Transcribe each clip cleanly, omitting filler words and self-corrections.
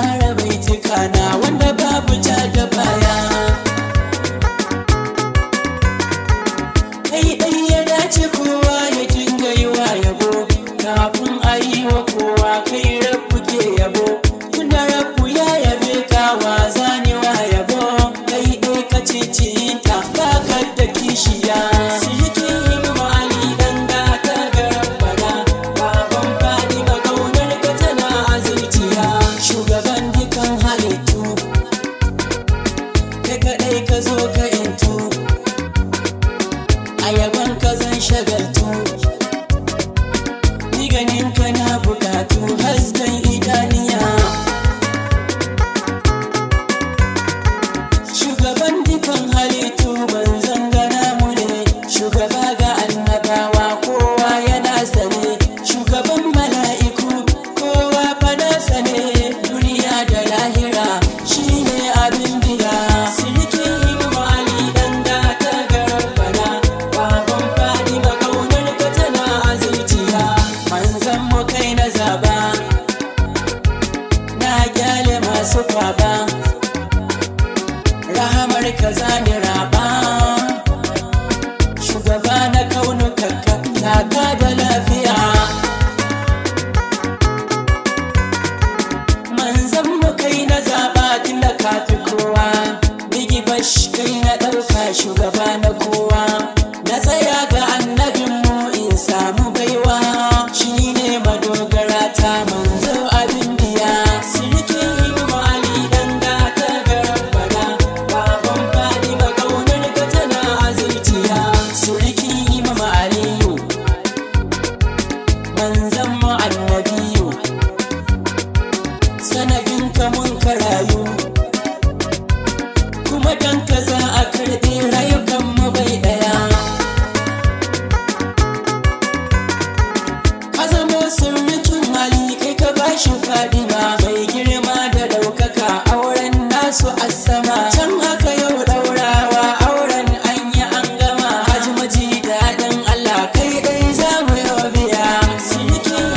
tsara baituka na wanda babu ja da baya. Kai dai ya dace kowa ya dinga yi wa yabo, kafin a yi wa kowa kai rabu ke yabo. Tunda rabu ya yabe ka wa zani wa yabo, kai dai ka cicinta baka da kishiya. Ayaban ka zan shagaltu, ni ganin ka na bukatu, hasken idaniya. Shugaban dukan halittu manzon gana mu ne, shugaba ga annabawa kowa yana sane, shugaban mala'iku kowa fa nasa ne, duniya da lahira shine abin biya. Masu kwaba rahamar ka zani raba, shugaba na kaunukaka taka da lafiya. Manzan mu kai na zaba tunda ka fi kowa, bigi bash kai na ɗauka shugaba na kowa. Na tsaya ga annabin mu in samu baiwa, shine madogara ta manzo abin biya. Sanadin ka mun karayu, kuma dan ka za a karɓi rayukan mu bai ɗaya. Ka zamo sirrikin hali kai ka bashi fadima, mai girma da ɗaukaka auren nasu a sama. Can haka yau ɗaurawa auren an yi an gama, haji maji daɗin Allah kai ɗai za mu yau biya. Sirikin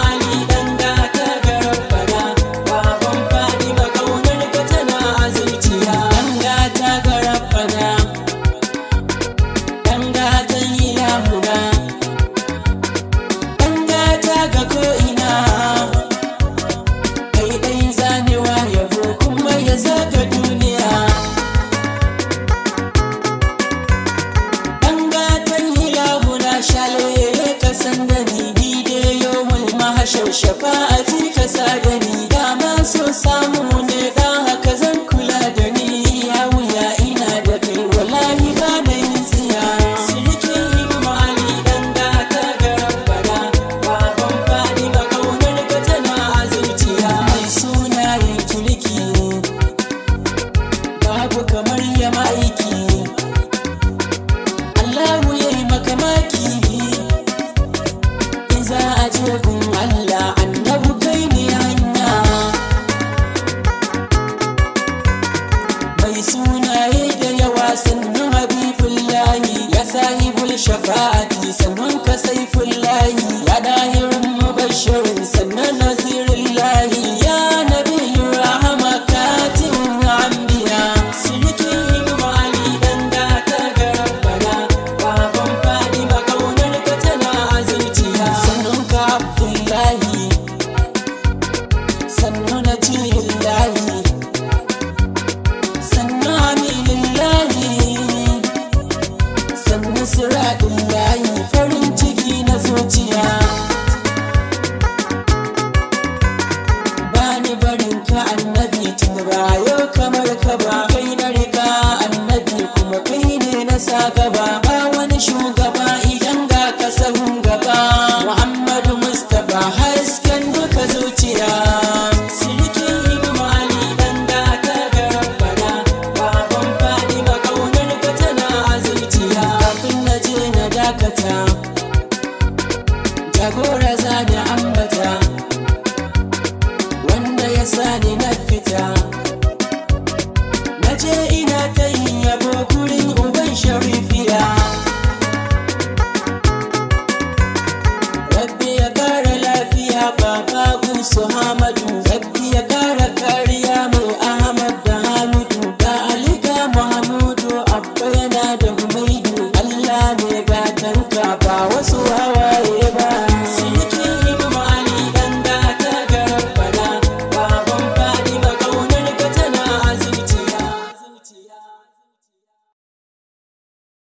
Ali dan gata ga Rabbana, baban Fadima ba wasu